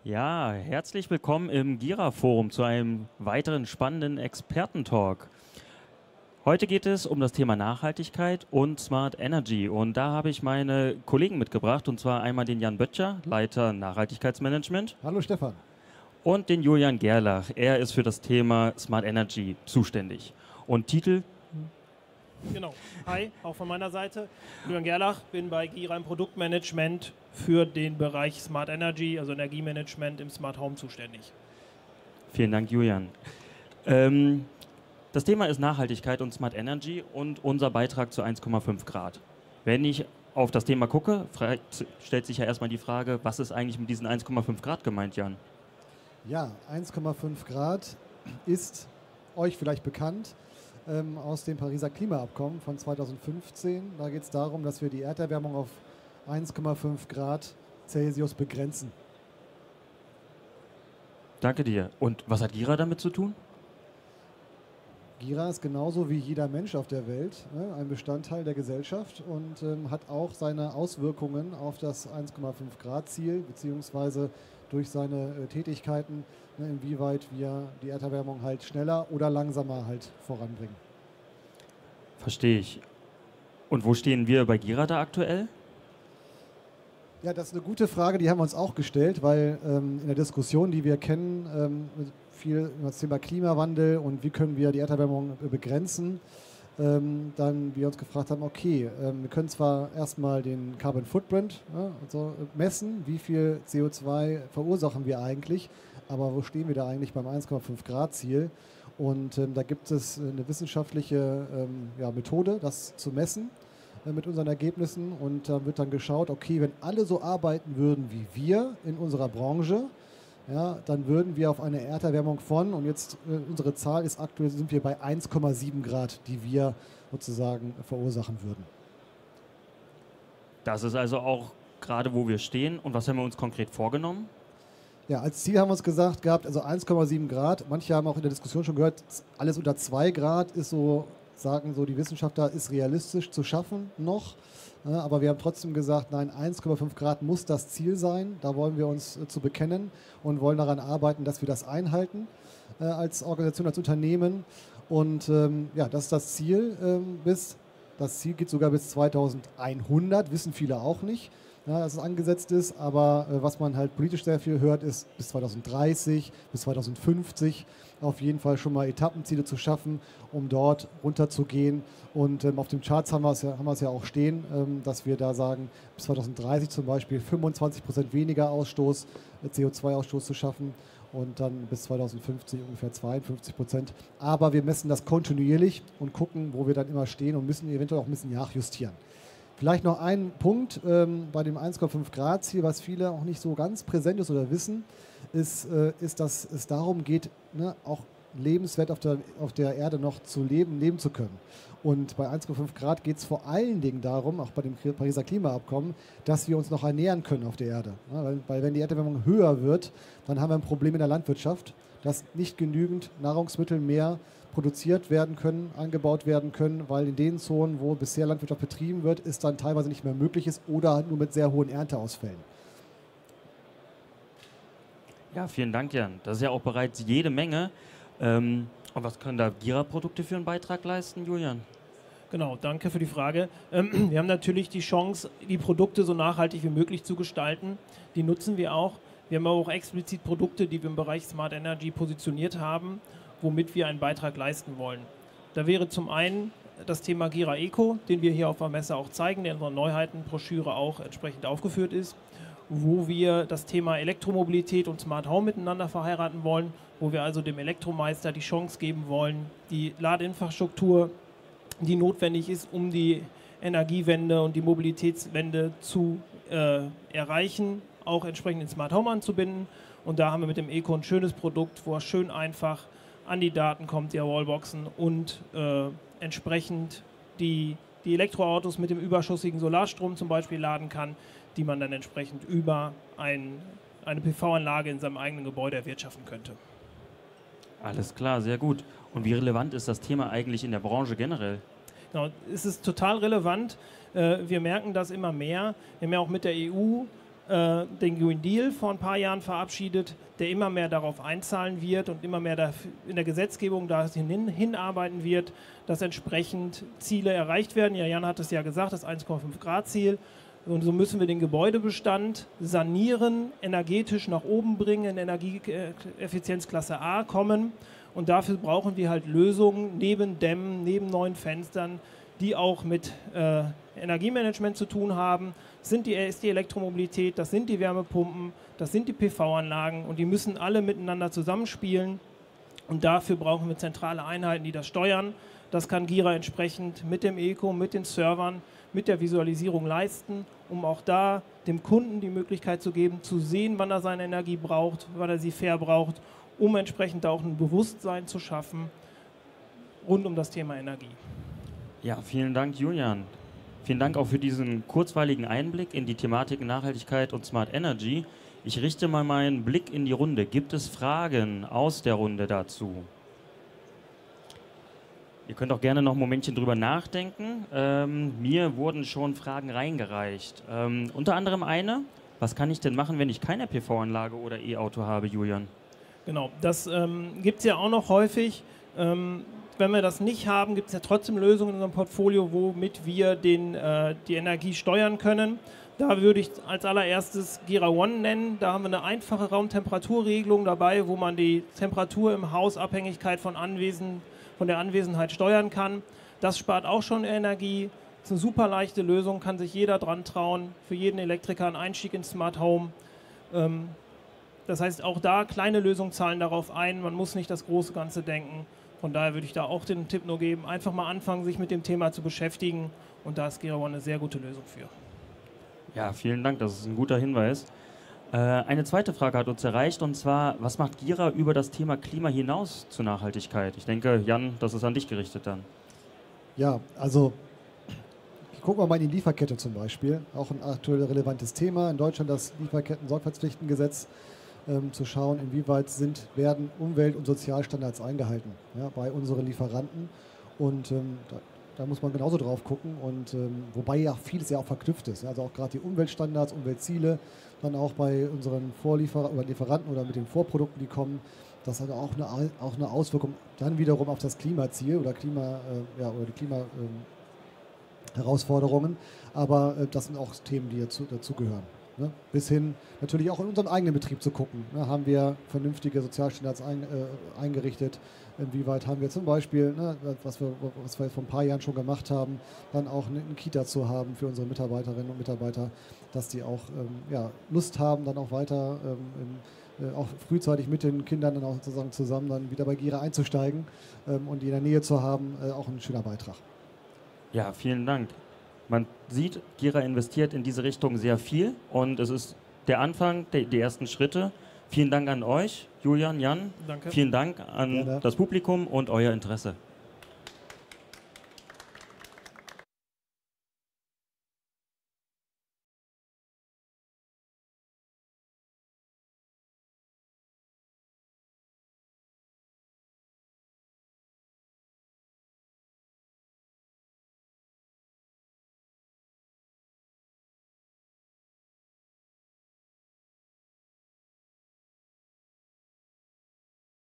Ja, herzlich willkommen im Gira-Forum zu einem weiteren spannenden Experten-Talk. Heute geht es um das Thema Nachhaltigkeit und Smart Energy. Und da habe ich meine Kollegen mitgebracht, und zwar einmal den Jan Böttcher, Leiter Nachhaltigkeitsmanagement, Hallo Stefan. und den Julian Gerlach. Er ist für das Thema Smart Energy zuständig. Und Titel? Genau. Hi, auch von meiner Seite. Julian Gerlach, bin bei Gira im Produktmanagement für den Bereich Smart Energy, also Energiemanagement im Smart Home zuständig. Vielen Dank, Julian. Das Thema ist Nachhaltigkeit und Smart Energy und unser Beitrag zu 1,5 Grad. Wenn ich auf das Thema gucke, stellt sich ja erstmal die Frage, was ist eigentlich mit diesen 1,5 Grad gemeint, Jan? Ja, 1,5 Grad ist euch vielleicht bekannt aus dem Pariser Klimaabkommen von 2015. Da geht es darum, dass wir die Erderwärmung auf 1,5 Grad Celsius begrenzen. Danke dir. Und was hat Gira damit zu tun? Gira ist genauso wie jeder Mensch auf der Welt ein Bestandteil der Gesellschaft und hat auch seine Auswirkungen auf das 1,5 Grad Ziel, beziehungsweise durch seine Tätigkeiten, inwieweit wir die Erderwärmung halt schneller oder langsamer halt voranbringen. Verstehe ich. Und wo stehen wir bei Gira da aktuell? Ja, das ist eine gute Frage, die haben wir uns auch gestellt, weil in der Diskussion, die wir kennen, viel über das Thema Klimawandel und wie können wir die Erderwärmung begrenzen, dann wir uns gefragt haben, okay, wir können zwar erstmal den Carbon Footprint also messen, wie viel CO2 verursachen wir eigentlich, aber wo stehen wir da eigentlich beim 1,5 Grad Ziel? Und da gibt es eine wissenschaftliche Methode, das zu messen mit unseren Ergebnissen, und da wird dann geschaut, okay, wenn alle so arbeiten würden wie wir in unserer Branche, ja, dann würden wir auf eine Erderwärmung von, und jetzt unsere Zahl ist aktuell, sind wir bei 1,7 Grad, die wir sozusagen verursachen würden. Das ist also auch gerade, wo wir stehen. Und was haben wir uns konkret vorgenommen? Ja, als Ziel haben wir uns gesagt gehabt, also 1,7 Grad. Manche haben auch in der Diskussion schon gehört, alles unter 2 Grad ist so, sagen so die Wissenschaftler, ist realistisch zu schaffen noch. Aber wir haben trotzdem gesagt, nein, 1,5 Grad muss das Ziel sein. Da wollen wir uns zu bekennen und wollen daran arbeiten, dass wir das einhalten als Organisation, als Unternehmen. Und ja, das ist das Ziel. Das Ziel geht sogar bis 2100, wissen viele auch nicht, ja, dass es angesetzt ist. Aber was man halt politisch sehr viel hört, ist bis 2030, bis 2050 auf jeden Fall schon mal Etappenziele zu schaffen, um dort runterzugehen. Und auf dem Charts haben wir es ja auch stehen, dass wir da sagen, bis 2030 zum Beispiel 25% weniger Ausstoß, CO2-Ausstoß zu schaffen und dann bis 2050 ungefähr 52%. Aber wir messen das kontinuierlich und gucken, wo wir dann immer stehen und müssen eventuell auch ein bisschen nachjustieren. Vielleicht noch ein Punkt bei dem 1,5 Grad Ziel, was viele auch nicht so ganz präsent ist oder wissen, ist, dass es darum geht, auch lebenswert auf der Erde noch zu leben zu können. Und bei 1,5 Grad geht es vor allen Dingen darum, auch bei dem Pariser Klimaabkommen, dass wir uns noch ernähren können auf der Erde. Ja, weil wenn die Erderwärmung höher wird, dann haben wir ein Problem in der Landwirtschaft, dass nicht genügend Nahrungsmittel mehr produziert werden können, angebaut werden können, weil in den Zonen, wo bisher Landwirtschaft betrieben wird, es dann teilweise nicht mehr möglich ist oder nur mit sehr hohen Ernteausfällen. Ja, vielen Dank, Jan. Das ist ja auch bereits jede Menge. Und was können da Gira-Produkte für einen Beitrag leisten, Julian? Genau, danke für die Frage. Wir haben natürlich die Chance, die Produkte so nachhaltig wie möglich zu gestalten. Die nutzen wir auch. Wir haben aber auch explizit Produkte, die wir im Bereich Smart Energy positioniert haben, womit wir einen Beitrag leisten wollen. Da wäre zum einen das Thema Gira Eco, den wir hier auf der Messe auch zeigen, der in unserer Neuheitenbroschüre auch entsprechend aufgeführt ist, wo wir das Thema Elektromobilität und Smart Home miteinander verheiraten wollen, wo wir also dem Elektromeister die Chance geben wollen, die Ladeinfrastruktur, die notwendig ist, um die Energiewende und die Mobilitätswende zu erreichen, auch entsprechend in Smart Home anzubinden. Und da haben wir mit dem Eco ein schönes Produkt, wo er schön einfach an die Daten kommt, die Wallboxen, und entsprechend die Elektroautos mit dem überschüssigen Solarstrom zum Beispiel laden kann, die man dann entsprechend über eine PV-Anlage in seinem eigenen Gebäude erwirtschaften könnte. Alles klar, sehr gut. Und wie relevant ist das Thema eigentlich in der Branche generell? Genau, es ist total relevant. Wir merken das immer mehr. Wir haben ja auch mit der EU den Green Deal vor ein paar Jahren verabschiedet, der immer mehr darauf einzahlen wird und immer mehr in der Gesetzgebung dahin hinarbeiten wird, dass entsprechend Ziele erreicht werden. Ja, Jan hat es ja gesagt, das 1,5 Grad Ziel. Und so müssen wir den Gebäudebestand sanieren, energetisch nach oben bringen, in Energieeffizienzklasse A kommen. Und dafür brauchen wir halt Lösungen neben Dämmen, neben neuen Fenstern, die auch mit Energiemanagement zu tun haben. Das ist die Elektromobilität, das sind die Wärmepumpen, das sind die PV-Anlagen und die müssen alle miteinander zusammenspielen. Und dafür brauchen wir zentrale Einheiten, die das steuern. Das kann Gira entsprechend mit dem Eco, mit den Servern, mit der Visualisierung leisten, um auch da dem Kunden die Möglichkeit zu geben, zu sehen, wann er seine Energie braucht, wann er sie fair braucht, um entsprechend auch ein Bewusstsein zu schaffen rund um das Thema Energie. Ja, vielen Dank, Julian. Vielen Dank auch für diesen kurzweiligen Einblick in die Thematik Nachhaltigkeit und Smart Energy. Ich richte mal meinen Blick in die Runde. Gibt es Fragen aus der Runde dazu? Ihr könnt auch gerne noch ein Momentchen drüber nachdenken. Mir wurden schon Fragen reingereicht. Unter anderem eine: Was kann ich denn machen, wenn ich keine PV-Anlage oder E-Auto habe, Julian? Genau, das gibt es ja auch noch häufig. Wenn wir das nicht haben, gibt es ja trotzdem Lösungen in unserem Portfolio, womit wir die Energie steuern können. Da würde ich als allererstes Gira One nennen. Da haben wir eine einfache Raumtemperaturregelung dabei, wo man die Temperatur im Haus Abhängigkeit von der Anwesenheit steuern kann. Das spart auch schon Energie. Das ist eine super leichte Lösung, kann sich jeder dran trauen. Für jeden Elektriker ein Einstieg ins Smart Home. Das heißt, auch da kleine Lösungen zahlen darauf ein. Man muss nicht das große Ganze denken. Von daher würde ich da auch den Tipp nur geben, einfach mal anfangen, sich mit dem Thema zu beschäftigen. Und da ist Gira One eine sehr gute Lösung für. Ja, vielen Dank, das ist ein guter Hinweis. Eine zweite Frage hat uns erreicht, und zwar: Was macht Gira über das Thema Klima hinaus zur Nachhaltigkeit? Ich denke, Jan, das ist an dich gerichtet dann. Ja, also gucken wir mal in die Lieferkette zum Beispiel. Auch ein aktuell relevantes Thema. In Deutschland das Lieferketten-Sorgfaltspflichtengesetz. Zu schauen, inwieweit werden Umwelt- und Sozialstandards eingehalten, ja, bei unseren Lieferanten. Und da muss man genauso drauf gucken. Und wobei ja vieles ja auch verknüpft ist. Also auch gerade die Umweltstandards, Umweltziele, dann auch bei unseren Lieferanten oder mit den Vorprodukten, die kommen. Das hat auch eine Auswirkung dann wiederum auf das Klimaziel oder die Klimaherausforderungen. Aber das sind auch Themen, die dazugehören. Ne? Bis hin natürlich auch in unserem eigenen Betrieb zu gucken. Ne? Haben wir vernünftige Sozialstandards eingerichtet? Inwieweit haben wir zum Beispiel, ne, was wir vor ein paar Jahren schon gemacht haben, dann auch eine Kita zu haben für unsere Mitarbeiterinnen und Mitarbeiter, dass die auch Lust haben, dann auch weiter auch frühzeitig mit den Kindern dann auch sozusagen zusammen dann wieder bei Gira einzusteigen und die in der Nähe zu haben, auch ein schöner Beitrag. Ja, vielen Dank. Man sieht, Gira investiert in diese Richtung sehr viel und es ist der Anfang, die ersten Schritte. Vielen Dank an euch, Julian, Jan. Danke. Vielen Dank an das Publikum und euer Interesse.